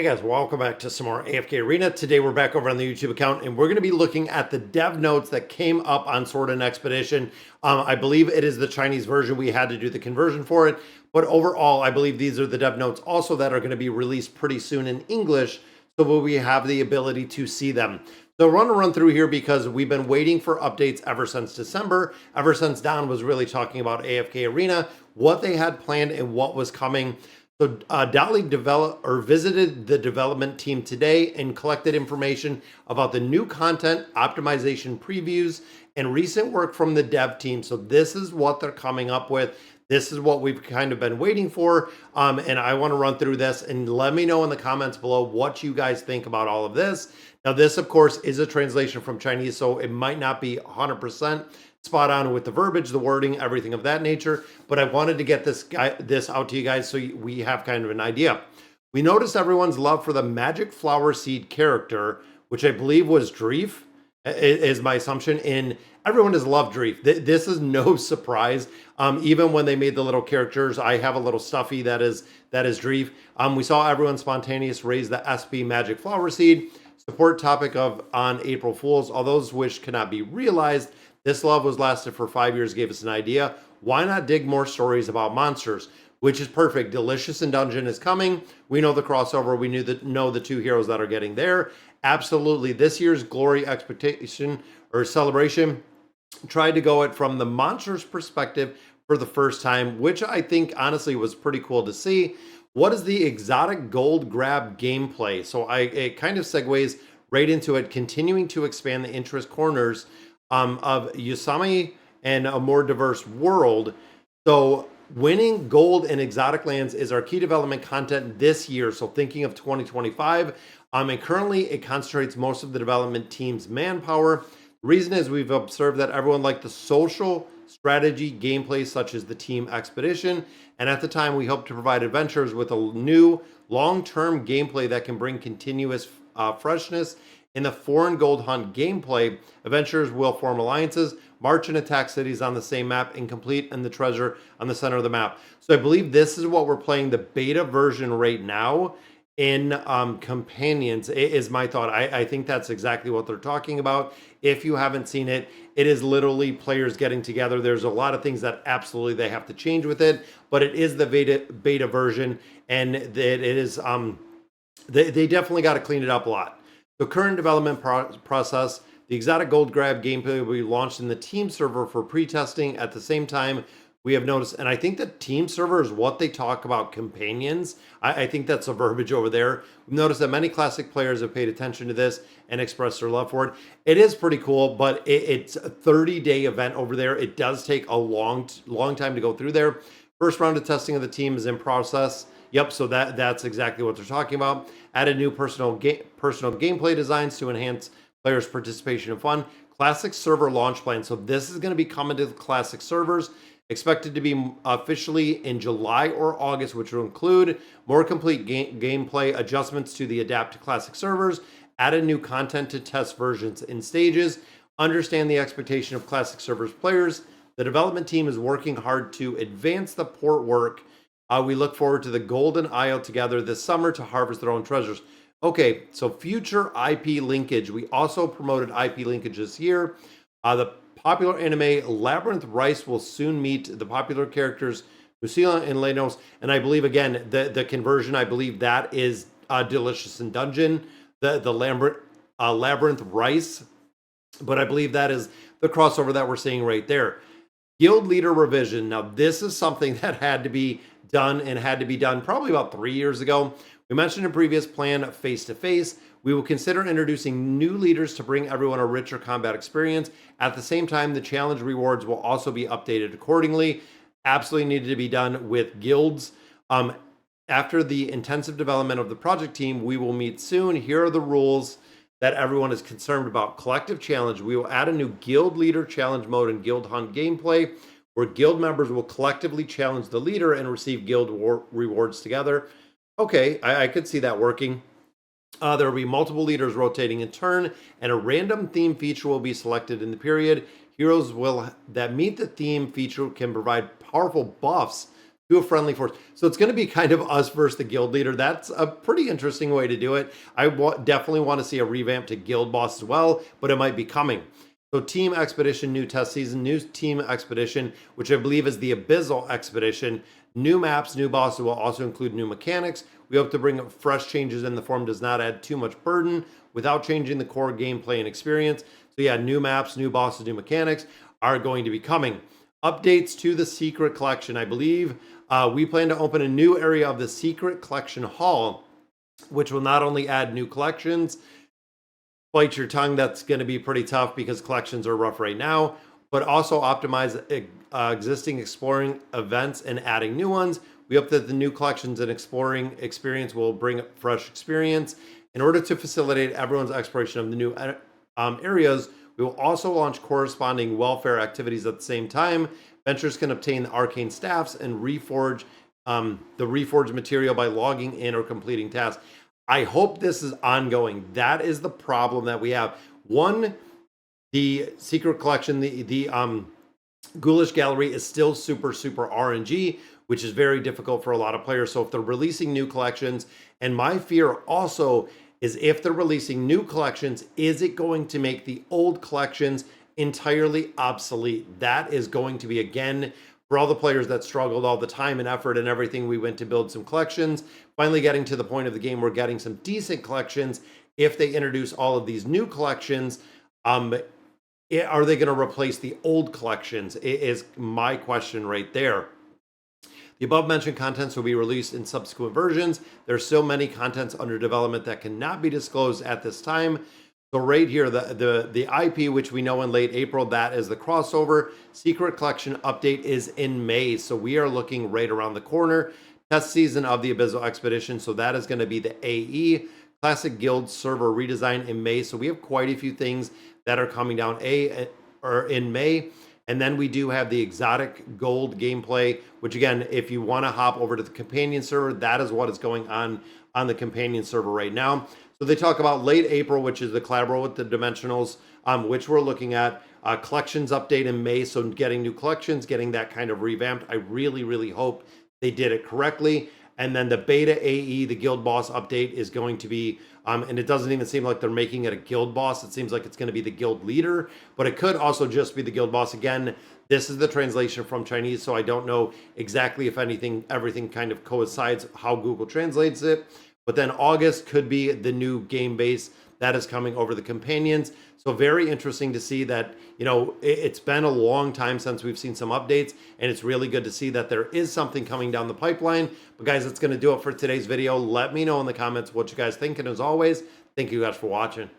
Hey guys, welcome back to some more AFK Arena. Today we're back over on the YouTube account and we're going to be looking at the dev notes that came up on Sword and Expedition. I believe it is the Chinese version. We had to do the conversion for it. But overall, I believe these are the dev notes also that are going to be released pretty soon in English. So we have the ability to see them. So I want to run through here because we've been waiting for updates ever since December, ever since Don was really talking about AFK Arena, what they had planned and what was coming. So Dolly visited the development team today and collected information about the new content, optimization previews, and recent work from the dev team. So this is what they're coming up with. This is what we've kind of been waiting for. And I want to run through this and let me know in the comments below what you guys think about all of this. Now, this, of course, is a translation from Chinese, so it might not be 100% spot on with the verbiage, the wording, everything of that nature. But I wanted to get this out to you guys so we have kind of an idea. We noticed everyone's love for the magic flower seed character, which I believe was Dreef, is my assumption. And everyone has loved Dreef. This is no surprise. Even when they made the little characters, I have a little stuffy that is Dreef. We saw everyone spontaneous raise the SP magic flower seed support topic on April Fools. All those wish cannot be realized. This love was lasted for 5 years, gave us an idea. Why not dig more stories about monsters? Which is perfect. Delicious and Dungeon is coming. We know the crossover. We know the two heroes that are getting there. Absolutely. This year's Glory Expectation or Celebration tried to go it from the monsters perspective for the first time, which I think honestly was pretty cool to see. What is the exotic gold grab gameplay? So it kind of segues right into it, continuing to expand the interest corners of Yusami and a more diverse world. So winning gold in exotic lands is our key development content this year. So thinking of 2025, and currently it concentrates most of the development team's manpower. The reason is we've observed that everyone liked the social strategy gameplay such as the team expedition. And at the time, we hope to provide adventurers with a new long-term gameplay that can bring continuous freshness. In the foreign gold hunt gameplay, adventurers will form alliances, march and attack cities on the same map, and complete the treasure on the center of the map. So I believe this is what we're playing the beta version right now in Companions, is my thought. I think that's exactly what they're talking about. If you haven't seen it, it is literally players getting together. There's a lot of things that absolutely they have to change with it, but it is the beta version, and it is they definitely got to clean it up a lot. The current development process, the exotic gold grab gameplay will be launched in the team server for pre-testing. At the same time, we have noticed, and I think the team server is what they talk about companions. I think that's a verbiage over there. We've noticed that many classic players have paid attention to this and expressed their love for it. It is pretty cool, but it's a 30-day event over there. It does take a long time to go through there. First round of testing of the team is in process. Yep, so that's exactly what they're talking about. Added new personal gameplay designs to enhance players' participation and fun. Classic server launch plan. So this is going to be coming to the classic servers. Expected to be officially in July or August, which will include more complete gameplay adjustments to the adapt to classic servers, added new content to test versions in stages, understand the expectation of classic servers players. The development team is working hard to advance the port work. We look forward to the Golden Isle together this summer to harvest their own treasures. Okay, so future IP linkage. We also promoted IP linkage this year. The popular anime Labyrinth Rice will soon meet the popular characters Lucilla and Lenos. And I believe, again, the conversion, I believe that is Delicious and Dungeon, the Labyrinth Rice. But I believe that is the crossover that we're seeing right there. Guild leader revision. Now, this is something that had to be done and had to be done probably about 3 years ago. We mentioned in previous plan face-to-face. We will consider introducing new leaders to bring everyone a richer combat experience. At the same time, the challenge rewards will also be updated accordingly. Absolutely needed to be done with guilds. After the intensive development of the project team, we will meet soon. Here are the rules that everyone is concerned about. Collective challenge. We will add a new guild leader challenge mode and guild hunt gameplay, where guild members will collectively challenge the leader and receive guild rewards together. Okay, I could see that working. There will be multiple leaders rotating in turn, and a random theme feature will be selected in the period. Heroes that meet the theme feature can provide powerful buffs to a friendly force. So it's going to be kind of us versus the guild leader. That's a pretty interesting way to do it. I definitely want to see a revamp to guild boss as well, but it might be coming. So Team Expedition, new test season, new Team Expedition, which I believe is the Abyssal Expedition. New maps, new bosses will also include new mechanics. We hope to bring fresh changes in. The form does not add too much burden without changing the core gameplay and experience. So yeah, new maps, new bosses, new mechanics are going to be coming. Updates to the Secret Collection. I believe we plan to open a new area of the Secret Collection Hall, which will not only add new collections, bite your tongue, that's going to be pretty tough because collections are rough right now, but also optimize existing exploring events and adding new ones. We hope that the new collections and exploring experience will bring fresh experience. In order to facilitate everyone's exploration of the new areas, we will also launch corresponding welfare activities at the same time. Venturers can obtain the arcane staffs and reforge the reforged material by logging in or completing tasks. I hope this is ongoing. That is the problem that we have. One, the Secret Collection, the Ghoulish Gallery is still super RNG, which is very difficult for a lot of players. So if they're releasing new collections, and my fear also is if they're releasing new collections, is it going to make the old collections entirely obsolete? That is going to be, again, for all the players that struggled, all the time and effort and everything we went to build some collections, finally getting to the point of the game, we're getting some decent collections. If they introduce all of these new collections, are they going to replace the old collections? Is my question right there. The above mentioned contents will be released in subsequent versions. There's so many contents under development that cannot be disclosed at this time. So right here, the IP, which we know in late April, that is the crossover. Secret Collection update is in May. So we are looking right around the corner. Test season of the Abyssal Expedition. So that is going to be the AE. Classic Guild server redesign in May. So we have quite a few things that are coming down in May. And then we do have the exotic gold gameplay, which again, if you want to hop over to the companion server, that is what is going on the companion server right now. So they talk about late April, which is the collaboration with the Dimensionals, which we're looking at. Collections update in May, so getting new collections, getting that kind of revamped. I really hope they did it correctly. And then the beta AE, the guild boss update, is going to be, and it doesn't even seem like they're making it a guild boss. It seems like it's going to be the guild leader, but it could also just be the guild boss. Again, this is the translation from Chinese, so I don't know exactly if everything kind of coincides how Google translates it. But then August could be the new game base that is coming over the companions. So very interesting to see that, you know, it's been a long time since we've seen some updates, and it's really good to see that there is something coming down the pipeline. But guys, that's going to do it for today's video. Let me know in the comments what you guys think. And as always, thank you guys for watching.